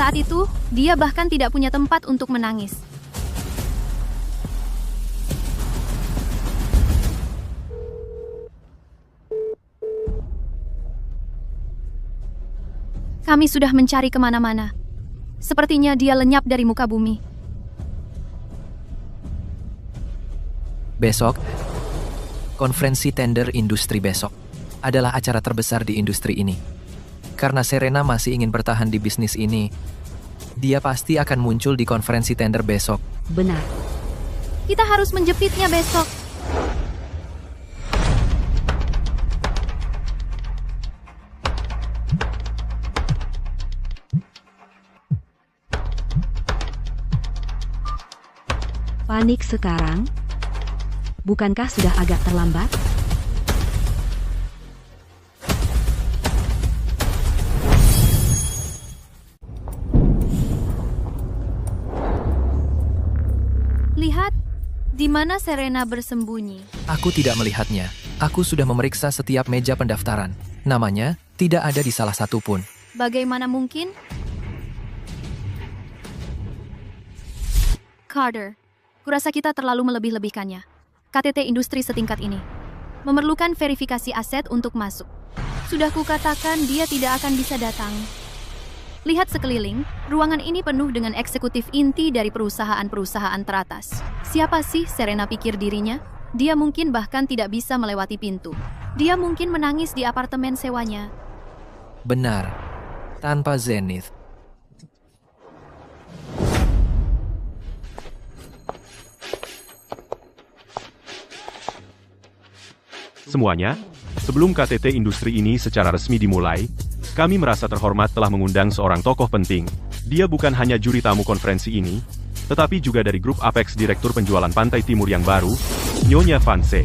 Saat itu, dia bahkan tidak punya tempat untuk menangis. Kami sudah mencari kemana-mana. Sepertinya dia lenyap dari muka bumi. Besok, konferensi tender industri besok adalah acara terbesar di industri ini. Karena Serena masih ingin bertahan di bisnis ini, dia pasti akan muncul di konferensi tender besok. Benar. Kita harus menjepitnya besok. Panik sekarang? Bukankah sudah agak terlambat? Lihat, di mana Serena bersembunyi. Aku tidak melihatnya. Aku sudah memeriksa setiap meja pendaftaran. Namanya tidak ada di salah satu pun. Bagaimana mungkin? Carter, kurasa kita terlalu melebih-lebihkannya. KTT industri setingkat ini memerlukan verifikasi aset untuk masuk. Sudah kukatakan dia tidak akan bisa datang. Lihat sekeliling, ruangan ini penuh dengan eksekutif inti dari perusahaan-perusahaan teratas. Siapa sih Serena pikir dirinya? Dia mungkin bahkan tidak bisa melewati pintu. Dia mungkin menangis di apartemen sewanya. Benar, tanpa Zenith. Semuanya, sebelum KTT industri ini secara resmi dimulai, kami merasa terhormat telah mengundang seorang tokoh penting. Dia bukan hanya juri tamu konferensi ini, tetapi juga dari grup Apex Direktur Penjualan Pantai Timur yang baru, Nyonya Vance.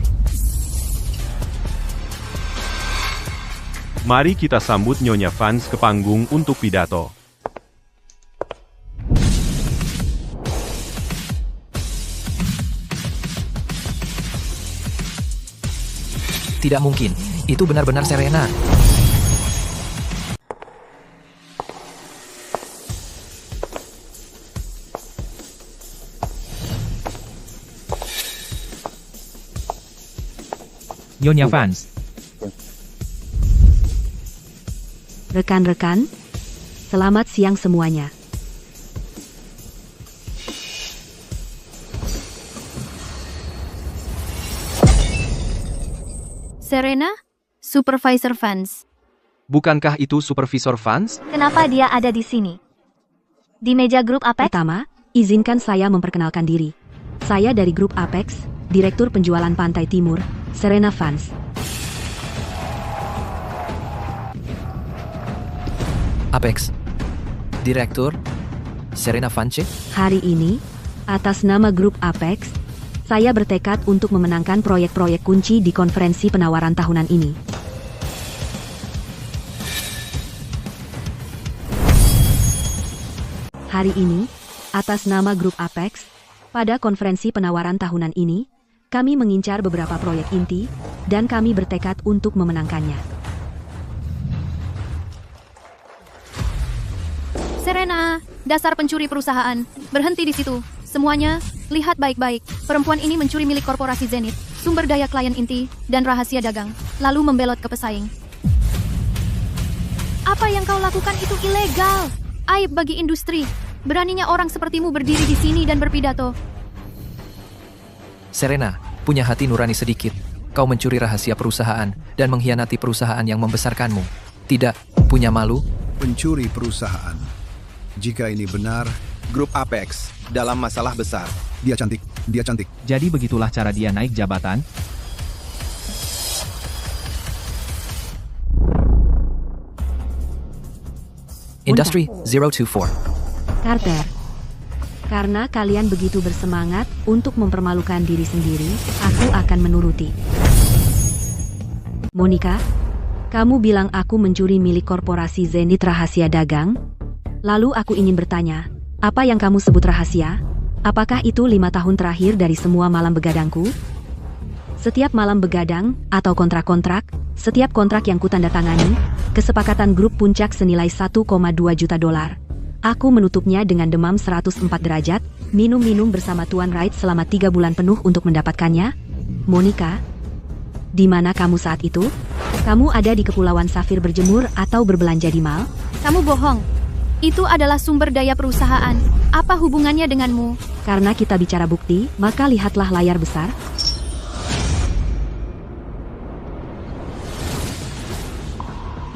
Mari kita sambut Nyonya Vance ke panggung untuk pidato. Tidak mungkin, itu benar-benar Serena. Nyonya Vance. Rekan-rekan, selamat siang semuanya. Serena, Supervisor Vance. Bukankah itu Supervisor Vance? Kenapa dia ada di sini? Di meja grup Apex? Pertama, izinkan saya memperkenalkan diri. Saya dari grup Apex, Direktur Penjualan Pantai Timur, Serena Vance. Apex, Direktur, Serena Vance. Hari ini, atas nama grup Apex, saya bertekad untuk memenangkan proyek-proyek kunci di konferensi penawaran tahunan ini. Hari ini, atas nama grup Apex, pada konferensi penawaran tahunan ini, kami mengincar beberapa proyek inti, dan kami bertekad untuk memenangkannya. Serena, dasar pencuri perusahaan. Berhenti di situ. Semuanya, lihat baik-baik. Perempuan ini mencuri milik korporasi Zenith, sumber daya klien inti, dan rahasia dagang, lalu membelot ke pesaing. Apa yang kau lakukan itu ilegal. Aib bagi industri. Beraninya orang sepertimu berdiri di sini dan berpidato. Serena, punya hati nurani sedikit. Kau mencuri rahasia perusahaan dan mengkhianati perusahaan yang membesarkanmu. Tidak punya malu? Pencuri perusahaan. Jika ini benar, Grup Apex dalam masalah besar. dia cantik, dia cantik. Jadi begitulah cara dia naik jabatan? Industry 024. Carter, karena kalian begitu bersemangat untuk mempermalukan diri sendiri, aku akan menuruti. Monica, kamu bilang aku mencuri milik korporasi Zenith rahasia dagang? Lalu aku ingin bertanya, apa yang kamu sebut rahasia? Apakah itu 5 tahun terakhir dari semua malam begadangku? Setiap malam begadang, atau kontrak-kontrak, setiap kontrak yang kutandatangani, kesepakatan grup puncak senilai $1,2 juta. Aku menutupnya dengan demam 104 derajat, minum-minum bersama Tuan Wright selama 3 bulan penuh untuk mendapatkannya. Monica, di mana kamu saat itu? Kamu ada di Kepulauan Safir berjemur atau berbelanja di mall? Kamu bohong. Itu adalah sumber daya perusahaan. Apa hubungannya denganmu? Karena kita bicara bukti, maka lihatlah layar besar.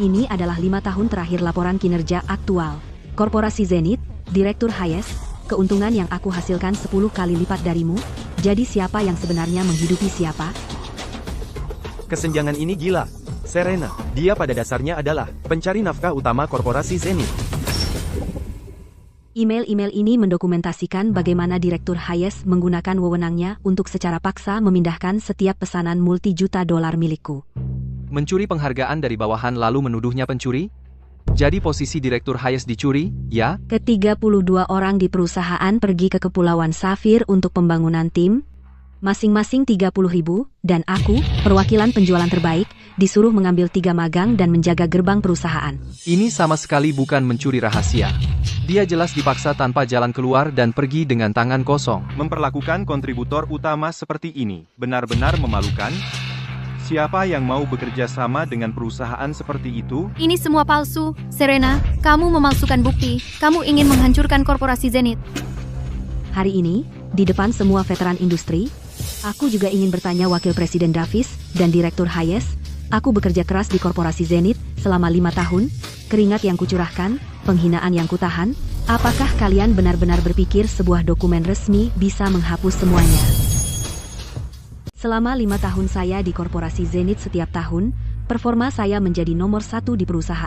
Ini adalah 5 tahun terakhir laporan kinerja aktual. Korporasi Zenith, Direktur Hayes, keuntungan yang aku hasilkan 10 kali lipat darimu. Jadi siapa yang sebenarnya menghidupi siapa? Kesenjangan ini gila. Serena, dia pada dasarnya adalah pencari nafkah utama korporasi Zenith. Email-email ini mendokumentasikan bagaimana Direktur Hayes menggunakan wewenangnya untuk secara paksa memindahkan setiap pesanan multi-juta dolar milikku. Mencuri penghargaan dari bawahan lalu menuduhnya pencuri? Jadi posisi Direktur Hayes dicuri, ya? Ke-32 orang di perusahaan pergi ke Kepulauan Safir untuk pembangunan tim. Masing-masing 30.000, dan aku, perwakilan penjualan terbaik, disuruh mengambil 3 magang dan menjaga gerbang perusahaan. Ini sama sekali bukan mencuri rahasia. Dia jelas dipaksa tanpa jalan keluar dan pergi dengan tangan kosong. Memperlakukan kontributor utama seperti ini benar-benar memalukan. Siapa yang mau bekerja sama dengan perusahaan seperti itu? Ini semua palsu. Serena, kamu memalsukan bukti. Kamu ingin menghancurkan korporasi Zenith. Hari ini, di depan semua veteran industri, aku juga ingin bertanya Wakil Presiden Davis dan Direktur Hayes. Aku bekerja keras di korporasi Zenith selama 5 tahun, keringat yang kucurahkan, penghinaan yang kutahan. Apakah kalian benar-benar berpikir sebuah dokumen resmi bisa menghapus semuanya? Selama 5 tahun saya di korporasi Zenith, setiap tahun, performa saya menjadi nomor 1 di perusahaan.